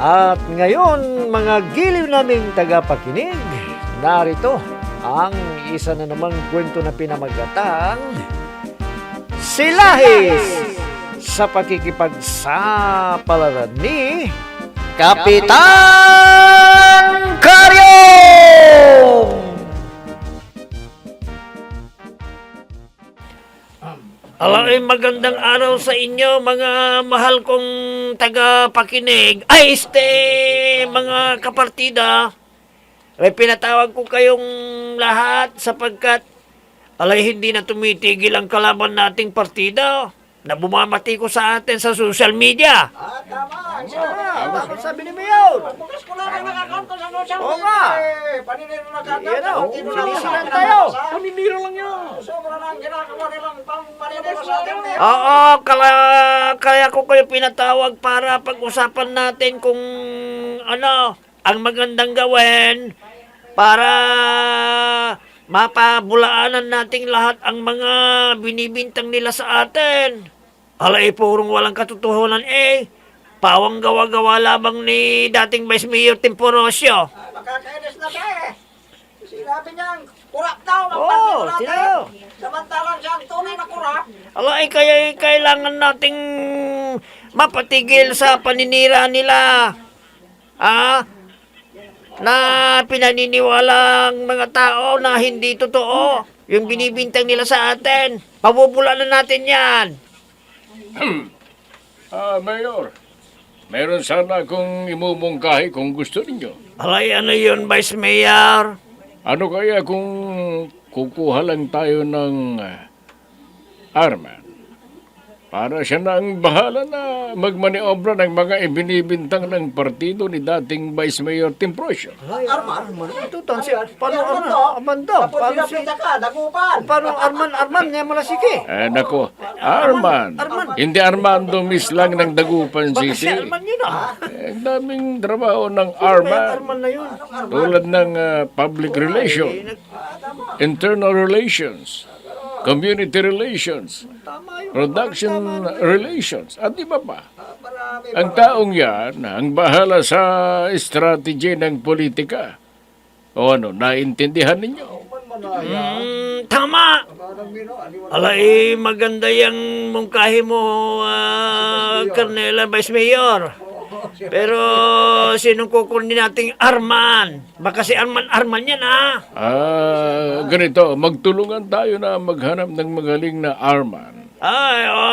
At ngayon, mga giliw naming tagapakinig, narito ang isa na namang kwento na pinamagatang Silahis sa pakikipagsapalaran ni Kapitan Karyong! Alay, magandang araw sa inyo, mga mahal kong tagapakinig. Ay, mga kapartida. Ay, pinatawag ko kayong lahat sapagkat hindi na tumitigil ang kalaban nating partida na bumamati ko sa atin sa social media. Tama. Tama sabi ni Mayor. Bukas ko lang nag-account ko sa social Oo media. nga. Paniniro na kagad. Yan o, Partino lang sinisilan ang tayo. pinapasa. Paniniro lang yun. Sobra na ang ginagawa nilang pang-paniniro sa atin. Oo, kaya ko kayo pinatawag para pag-usapan natin kung ang magandang gawin para mapabulaanan nating lahat ang mga binibintang nila sa atin. Purong walang katotohanan Pawang gawa-gawa lamang ni dating Vice Mayor Temporosio. Makakainis na siya Sinabi niyang kurap daw ng Oo, partido natin. sino? Samantalang siya ang tunay na kurap. Kaya kailangan nating mapatigil sa paninira nila. Na pinaniniwalang mga tao na hindi totoo yung binibintang nila sa atin. Pabubulan na natin yan. Mayor, meron sana akong imumungkahi kung gusto ninyo. Ano yun, Vice Mayor? Ano kaya kung kukuha lang tayo ng arman para siya na ang bahala na magmaniobra ng mga ibinibintang ng partido ni dating Vice Mayor Temprosio? Arman? Ito, paano Arman daw? Tapos pinapita ka, dagupan. Paano Arman niya malasiki? Nako, Arman. Hindi Armando Miss lang ng Dagupan Baka si City. Arman yun Ang daming trabaho ng Arman. Arman na yun. Tulad ng public relation, internal relations, community relations, production relations, at iba pa. Ang taong yan, ang bahala sa strategy ng politika. O naintindihan ninyo? Tama! Maganda yung mungkahi mo, Colonel Vice Mayor. Pero sinong kukunin nating Arman? Baka si Arman yan, Ganito, magtulungan tayo na maghanap ng magaling na Arman.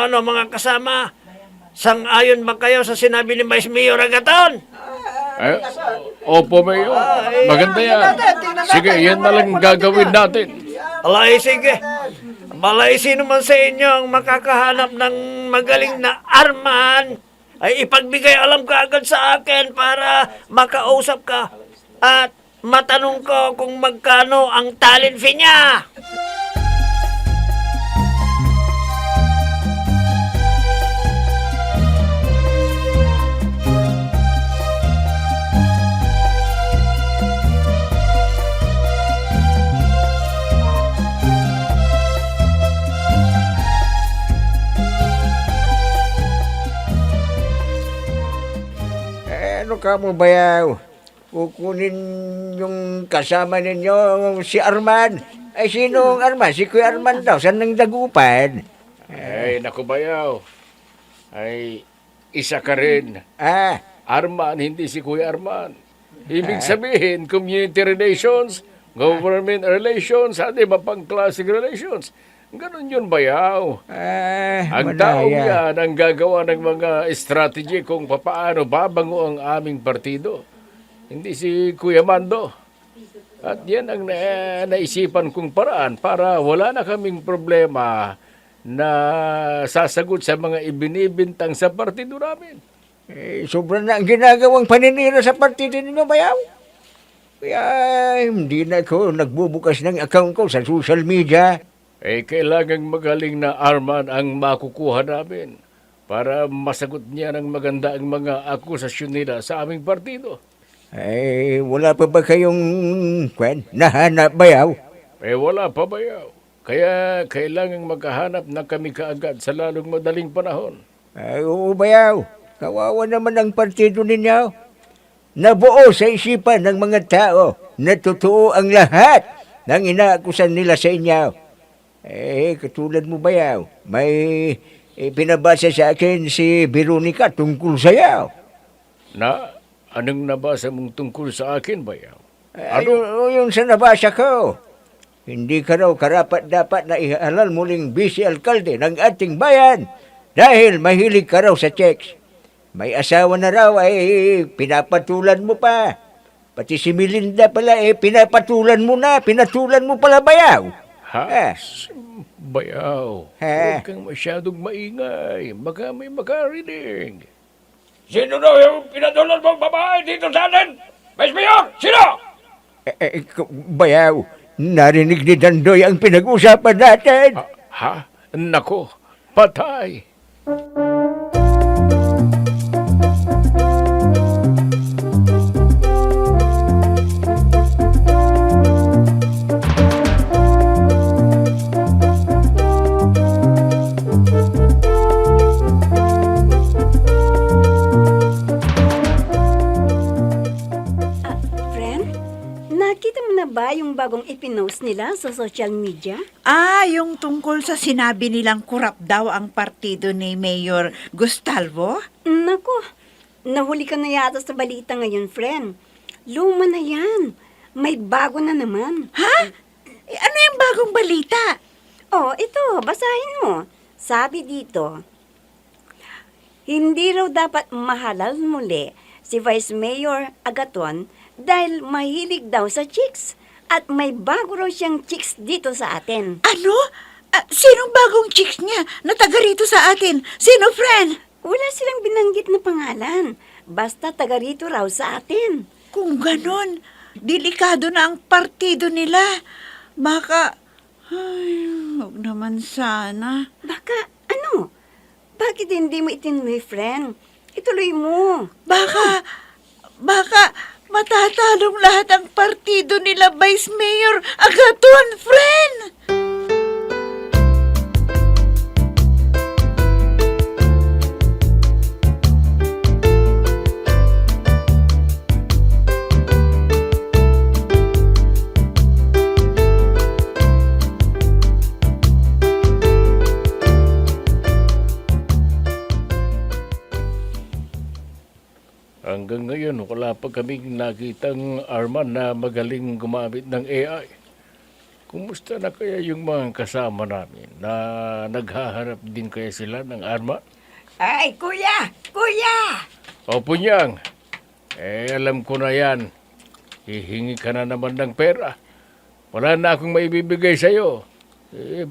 Mga kasama? Sang-ayon ba kayo sa sinabi ni Vice Mayor Agaton? Opo, Mayor. Maganda yan. Sige, yan na lang gagawin natin. Sige. Sino man sa inyo ang makakahanap ng magaling na Arman, ay ipagbigay alam ka agad sa akin para makausap ka at matanong ko kung magkano ang talent fee niya. Ano ka mo bayaw? Kukunin yung kasama ninyo, si Arman. Ay, sinong Arman? Si Kuya Arman daw. Saan nang dagupan? Ay, naku bayaw. Ay, isa ka rin. Arman, hindi si Kuya Arman. Ibig sabihin, community relations, government relations, at iba pang classic relations. Ganon yun, bayaw. Ang taong yan ang gagawa ng mga strategy kung paano babango ang aming partido. Hindi si Kuya Mando. At yan ang naisipan kong paraan para wala na kaming problema na sasagot sa mga ibinibintang sa partido namin. Sobrang na ang ginagawang paninira sa partido ninyo, bayaw. Kaya hindi na ako nagbubukas ng account ko sa social media. Kailangang magaling na Arman ang makukuha namin para masagot niya ng maganda ang mga akusasyon nila sa aming partido. Wala pa ba kayong nahanap, bayaw? Wala pa bayaw. Kaya kailangang maghahanap na kami kaagad sa lalong madaling panahon. Oo, bayaw. Kawawa naman ang partido ninyo. nabuo sa isipan ng mga tao na totoo ang lahat ng inaakusan nila sa inyo. Katulad mo bayaw, may pinabasa sa akin si Veronica tungkol sa'yo. Na, anong nabasa mong tungkol sa akin, bayaw? Yung sa nabasa ko, hindi ka raw karapat-dapat na ihalal muling vice-alkalde ng ating bayan dahil mahilig ka raw sa checks. May asawa na raw ay pinapatulan mo pa. Pati si Melinda pala pinapatulan mo na, pinatulan mo pala bayaw. Ha? Bayaw, Ha? huwag kang masyadong maingay. Baka may makarinig. Sino daw yung pinatulan mong babae dito sa atin? Vice Mayor, sino? Bayaw, narinig ni Dandoy ang pinag-usapan natin. Ha? Nako, patay. Friend, nakita mo na ba yung bagong ipinost nila sa social media? Yung tungkol sa sinabi nilang kurap daw ang partido ni Mayor Gustalvo? Naku, nahuli ka na yata sa balita ngayon, friend. Luma na yan. May bago na naman. Ha? Ano yung bagong balita? Oh, ito, basahin mo. Sabi dito, hindi raw dapat mahalal muli si Vice Mayor Agaton dahil mahilig daw sa chicks at may bago raw siyang chicks dito sa atin. Ano? Sinong bagong chicks niya na taga rito sa atin? Sino, friend? Wala silang binanggit na pangalan. Basta taga rito raw sa atin. Kung ganon, delikado na ang partido nila. Baka, huwag naman sana. Baka, ano? Bakit hindi mo itinuloy, friend? Ituloy mo. Baka matatalong lahat ang partido nila, Vice Mayor Agaton, friend! Hanggang ngayon, wala pa kaming nakitang Arman na magaling gumamit ng AI. Kumusta na kaya yung mga kasama namin na naghaharap din kaya sila ng Arman? Ay, kuya! Kuya! O Punyang, alam ko na yan. Hihingi ka na naman ng pera. Wala na akong maibibigay sa'yo.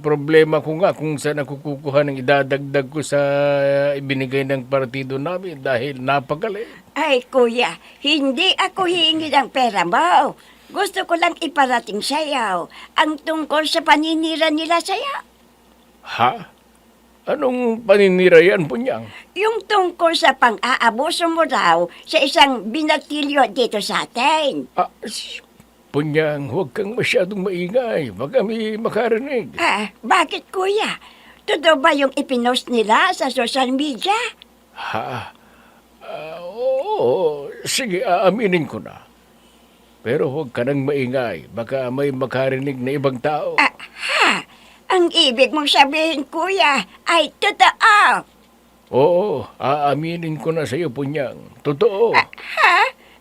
Problema ko nga kung saan ako kukuha ng idadagdag ko sa ibinigay ng partido namin dahil napagaling. Ay, kuya, hindi ako hihingi ng pera mo. Gusto ko lang iparating sa'yo ang tungkol sa paninira nila sa'yo. Ha? Anong paninira yan, Punyang? Yung tungkol sa pang-aabuso mo raw sa isang binatilyo dito sa atin. Punyang, huwag kang masyadong maingay. Baka may makarinig. Bakit, kuya? Totoo ba yung ipinost nila sa social media? Ha? Oo. Sige, aaminin ko na. Pero huwag ka nang maingay. Baka may makarinig na ibang tao. Ang ibig mong sabihin, kuya, ay totoo. Oo, aaminin ko na sa'yo, Punyang. Totoo.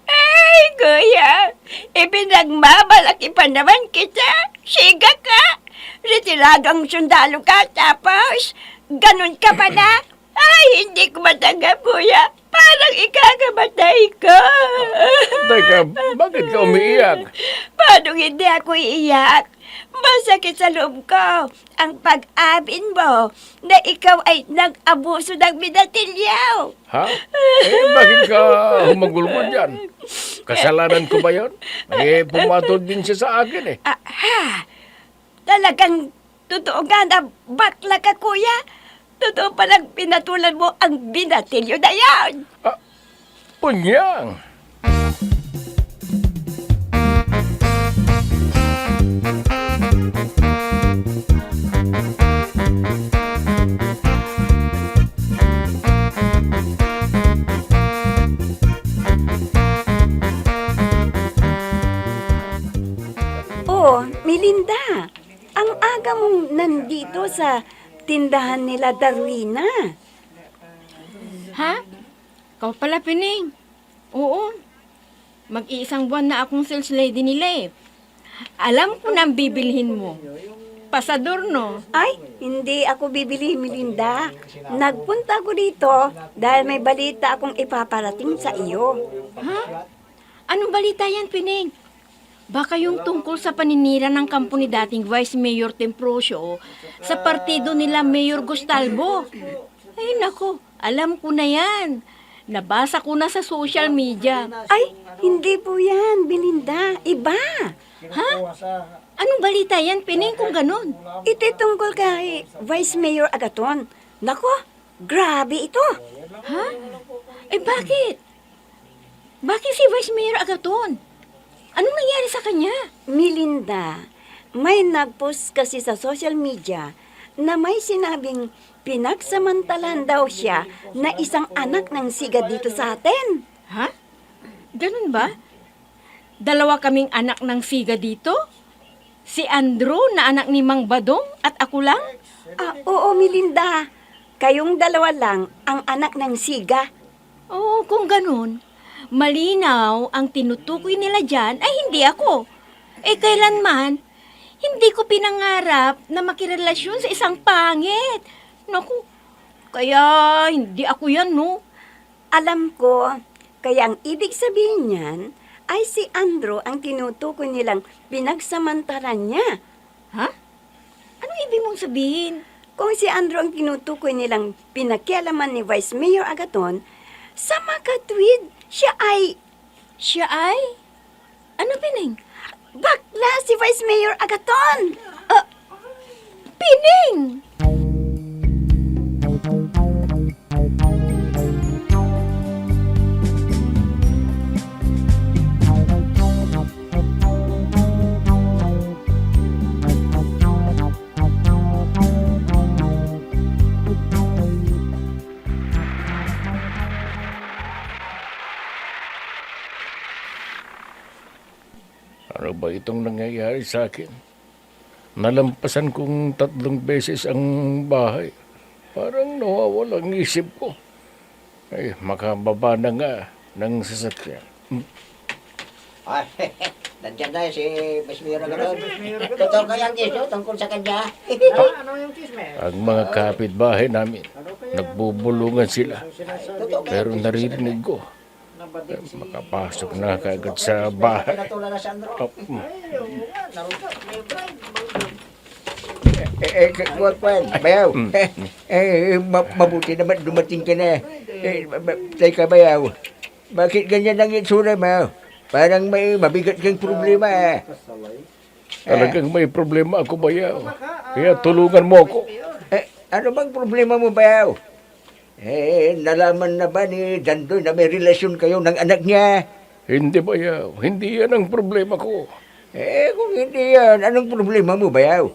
Ay, kuya, ipinagmamalaki pa naman kita. Siga ka. Retiradong sundalo ka, tapos ganun ka pa na. Ay, hindi ko matanggap, kuya. Parang ikakamatay ko. Teka, bakit ka umiiyak? Paano hindi ako iiyak? Masakit sa loob ko ang pag-amin mo na ikaw ay nag-abuso ng binatilyaw. Ha? Bakit ka humagulgol dyan? Kasalanan ko ba yun? Pumatol din siya sa akin Talagang totoo nga na bakla ka, kuya. Totoo palang pinatulan mo ang binatilyo na yan. Punyang! Melinda, ang aga mong nandito sa tindahan nila Darwina. Ha? Kau pala, Pining. Oo. Mag-iisang buwan na akong sales lady nila eh. Alam ko na ang bibilhin mo. Pasador, no? Ay, hindi ako bibili, Melinda. Nagpunta ako dito dahil may balita akong ipaparating sa iyo. Ha? Anong balita yan, Pining? Baka yung tungkol sa paninira ng kampo ni dating Vice Mayor Temprosio sa partido nila Mayor Gustalbo. Ay, nako, alam ko na yan. Nabasa ko na sa social media. Ay, hindi po yan, Melinda. Iba. Ha? Anong balita yan, Pining, kung ganun? Ito tungkol kay Vice Mayor Agaton. Nako, grabe ito. Ha? Eh, bakit? Bakit si Vice Mayor Agaton? Anong nangyari sa kanya? Melinda, may nagpost kasi sa social media na may sinabing pinagsamantalan daw siya na isang anak ng siga dito sa atin. Ha? Ganun ba? Dalawa kaming anak ng siga dito? Si Andrew na anak ni Mang Badong at ako lang? Oo, Melinda. Kayong dalawa lang ang anak ng siga. Oo, kung ganun, malinaw ang tinutukoy nila dyan ay hindi ako. Eh kailanman, hindi ko pinangarap na makirelasyon sa isang pangit. Naku, kaya hindi ako yan, no? Alam ko, kaya ang ibig sabihin niyan ay si Andrew ang tinutukoy nilang pinagsamantalan niya. Ha? Anong ibig mong sabihin? Kung si Andrew ang tinutukoy nilang pinakialaman ni Vice Mayor Agaton, sa makatwid, siya ay Siya ay? Ano, Pining? bakla si Vice Mayor Agaton. Pining! Ano ba itong nangyayari sa akin? Nalampasan kong 3 beses ang bahay. Parang nawawala ang isip ko. Ay, makababa na nga ng sasakyan. Ay, nandiyan na si Vice Mayor Agaton. Totoo kayang iso tungkol sa kanya. Ang mga kapitbahay namin, nagbubulungan sila. Pero naririnig ko, makapasok na kaagad sa bahay. Oh, Kwan, bayaw. Mabuti naman dumating ka na. Teka, bayaw. Bakit ganyan ang itsura mo? Parang may mabigat kang problema. Talagang may problema ako, bayaw. Kaya tulungan mo ako. Ano bang problema mo, bayaw? Nalaman na ba ni Dandoy na may relasyon kayo ng anak niya? Hindi, bayaw. Hindi yan ang problema ko. Kung hindi yan, anong problema mo, bayaw?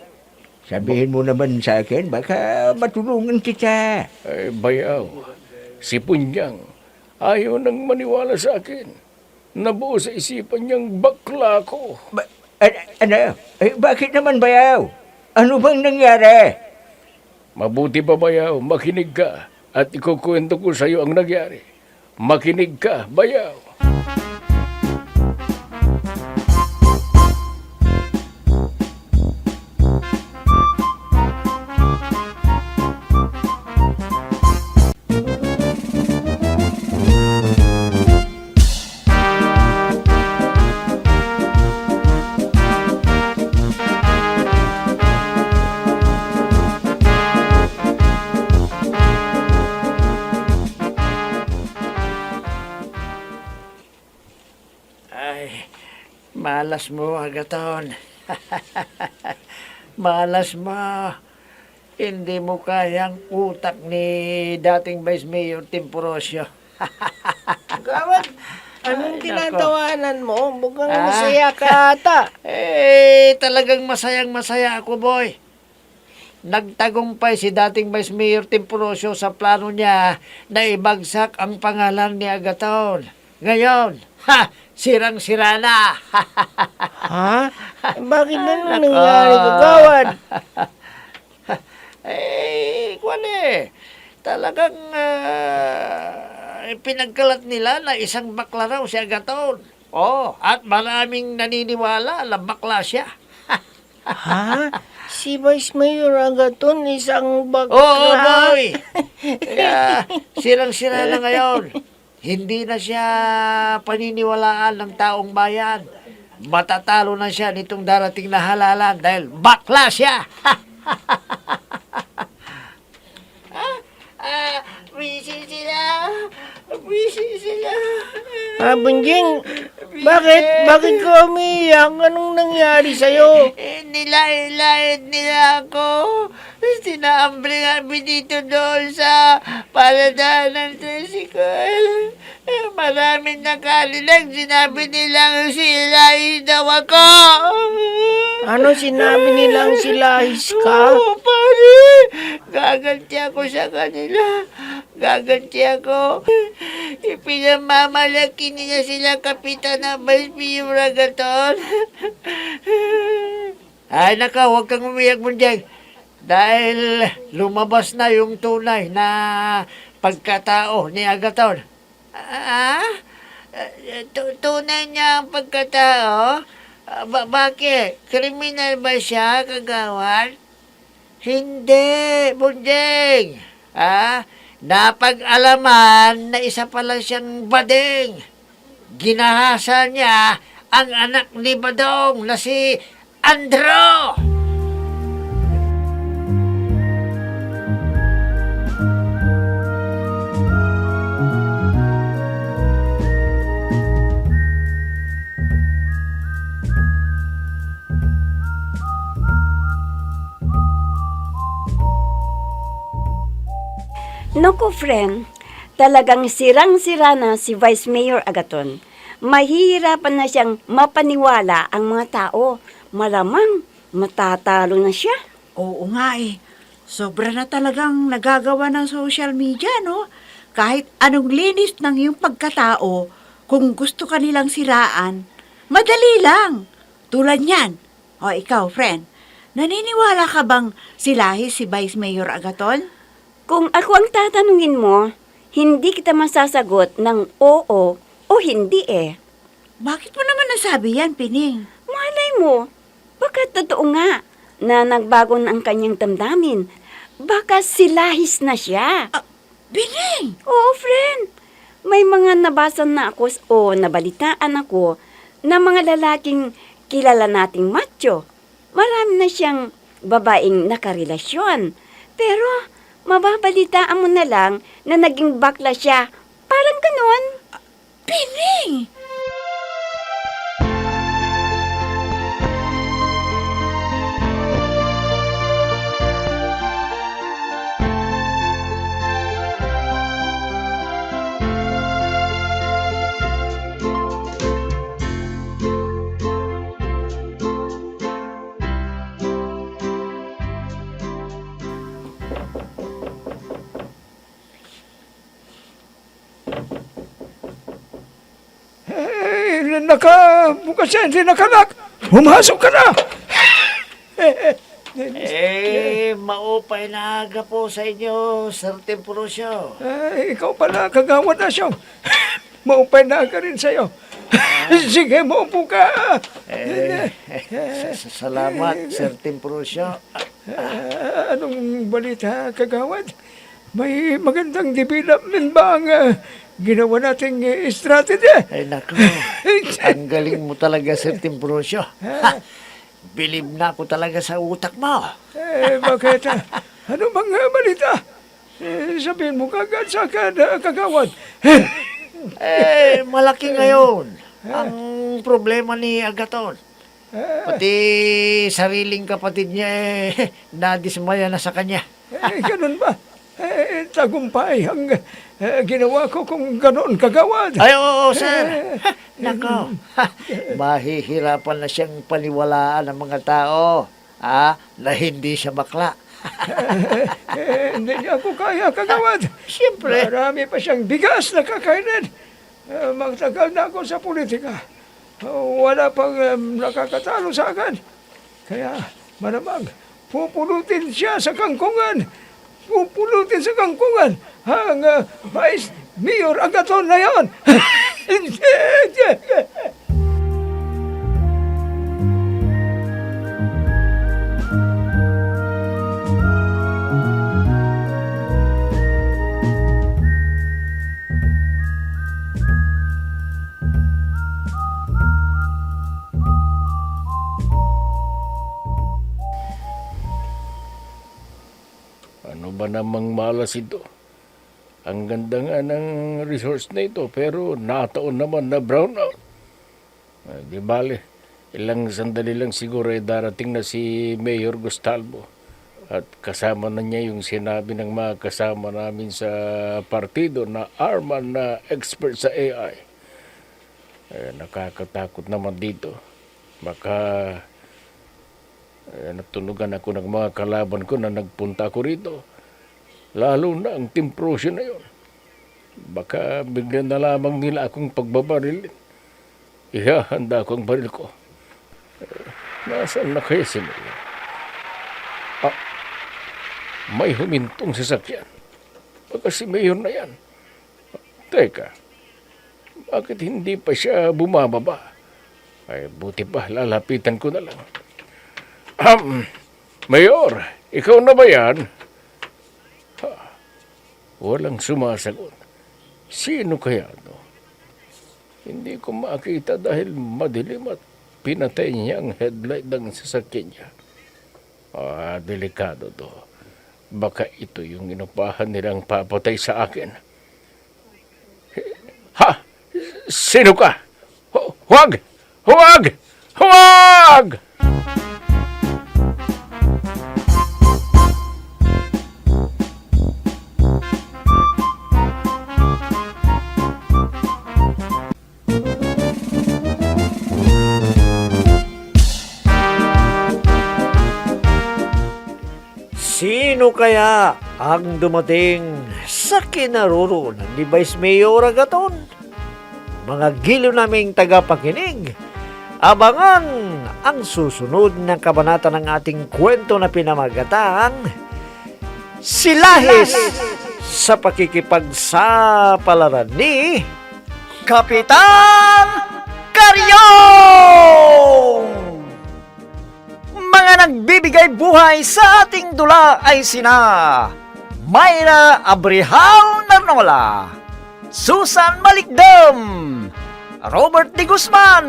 Sabihin mo naman sa akin, baka matulungan kita. Ay, bayaw. Si Punyang ayaw nang maniwala sa akin. Nabuo sa isipan niyang bakla ko. Ano? Bakit naman, bayaw? Ano bang nangyari? Mabuti pa, bayaw. Makinig ka. At ikukwento ko sa iyo ang nangyari. Makinig ka, bayaw. Ay, malas mo, Agaton. Malas mo. Hindi mo kayang utak ni dating Vice Mayor Temprosio. Gawad, anong Ay, tinatawanan mo? Mukhang Ah. masaya ka ata. Talagang masayang-masaya ako, boy. Nagtagumpay si dating Vice Mayor Temprosio sa plano niya na ibagsak ang pangalan ni Agaton. Ngayon, sirang-sira na. Ha? Bakit na nangyari, kagawad? Kwan talagang pinagkalat nila na isang bakla raw si Agaton. Oh, at maraming naniniwala na bakla siya. Ha? Si Vice Mayor Agaton, isang bakla. Oo, boy! Kaya sirang-sira na ngayon. Hindi na siya paniniwalaan ng taong bayan. Matatalo na siya nitong darating na halalan dahil bakla siya. Busy sila. Busy sila. Bunjing, bakit ka umiyak? Anong nangyari sa'yo? Nilait nila ako. Sinaambli kami dito doon sa paladaan ng tricycle. Maraming nakalilang. Sinabi nilang sila daw ako. Ano sinabi nilang silahis ka? Oo, pare. Gaganti ako sa kanila. Gaganti ako. Ipinamamalaki niya sila kapitan ng Vice Mayor Agaton. Ay, naka, huwag kang umiyak mo dyan. Dahil lumabas na yung tunay na pagkatao ni Agaton. Tunay niya ang pagkatao? Bakit? Kriminal ba siya, kagawad? Hindi, Bunjing. Napag-alaman na isa pala siyang bading. Ginahasa niya ang anak ni Badong na si Andro. Naku, friend, talagang sirang-sira na si Vice Mayor Agaton. Mahihirapan na siyang mapaniwala ang mga tao. Malamang matatalo na siya. Oo nga Sobra na talagang nagagawa ng social media, no? Kahit anong linis ng iyong pagkatao, kung gusto ka nilang siraan, madali lang. Tulad niyan. O ikaw, friend, naniniwala ka bang silahis si Vice Mayor Agaton? Kung ako ang tatanungin mo, hindi kita masasagot ng oo o hindi Bakit mo naman nasabi yan, Pining? Malay mo, baka totoo nga na nagbago na ang kanyang damdamin. Baka silahis na siya. Pining! Oo, friend. May mga nabasa na ako o nabalitaan ako na mga lalaking kilala nating macho. Marami na siyang babaeng nakarelasyon. Pero mababalitaan mo na lang na naging bakla siya. Parang ganon. Pining! Bukas yan, nakanak. Pumasok ka na. Maupay na aga po sa inyo, Sir Temporosyo. Ikaw pala, kagawad na siya. Maupay na ka rin sa'yo. Sige, maupo ka. Salamat, Sir Temporosyo. Anong balita, kagawad? May magandang development ba ang ginawa nating strategy? Ay, naku. Ang galing mo talaga, Sir Temporosyo. Bilib na ako talaga sa utak mo. Bakit? Ano bang balita? Sabihin mo kagad sa kagawad. Malaki ngayon ang problema ni Agaton. Pati sariling kapatid niya nadismaya na sa kanya. Ganun ba? Tagumpay ang ginawa ko kung ganoon kagawad. Ay, oo, sir. Nako, mahihirapan na siyang paniwalaan ng mga tao na hindi siya bakla. Hindi niya ako kaya kagawad. Siyempre. Marami pa siyang bigas na kakainin. Magtagal na ako sa politika. Wala pang nakakatalo sa akin. Kaya malamang pupulutin siya sa kangkungan. Pupulutin sa kangkungan ang Vice Mayor Agaton na yan. Ano ba namang malas ito? Ang ganda nga ng resource na ito, pero nataon naman na brown out. Di bale, ilang sandali lang siguro ay darating na si Mayor Gustalvo. At kasama na niya yung sinabi ng mga kasama namin sa partido na Arman na expert sa AI. Nakakatakot naman dito. Baka natunugan ako ng mga kalaban ko na nagpunta ko rito. Lalo na ang Team Prussia na yun. Baka bigyan na lamang nila akong pagbabaril. Ihahanda ko ang baril ko. Nasaan na kaya si Mayor? May humintong sasakyan. Baka si Mayor na yan. Teka, bakit hindi pa siya bumababa? Ay, buti pa, lalapitan ko na lang. Mayor, ikaw na ba yan? Walang sumasagot. Sino kaya no? Hindi ko makita dahil madilim at pinatay niya ang headlight ng sasakyan niya. Delikado to. Baka ito yung inupahan nilang papatay sa akin. Ha? Sino ka? Huwag! Huwag! Huwag! Sino kaya ang dumating sa kinaroroonan ni Vice Mayor Agaton? Mga giliw naming tagapakinig, abangan ang susunod na kabanata ng ating kwento na pinamagatang Silahis sa pakikipagsapalaran ni Kapitan Karyong! Mga nagbibigay buhay sa ating dula ay sina Mayra Abrihal Narnola, Susan Malikdam, Robert D. Guzman,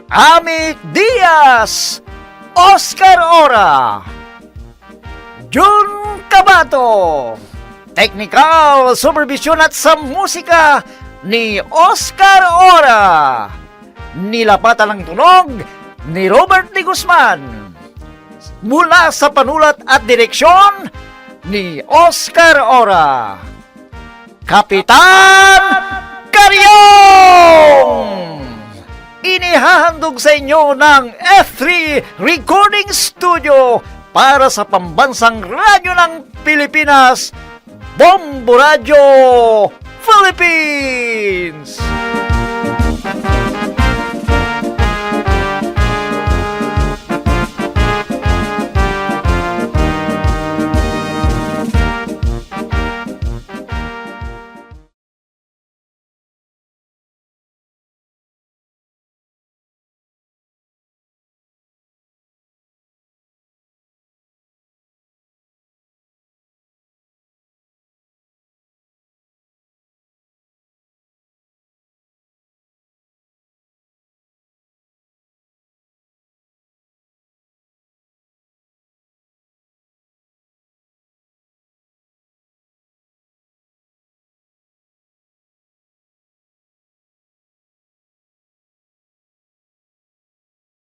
Amit Diaz, Oscar Ora, Jun Cabato, Technical Supervision at sa musika ni Oscar Ora, nilapatan ng tunog ni Robert D. Guzman, mula sa panulat at direksyon ni Oscar Ora. Kapitan Karyong! Inihahandog sa inyo ng F3 Recording Studio para sa pambansang radyo ng Pilipinas, Bombo Radio Philippines!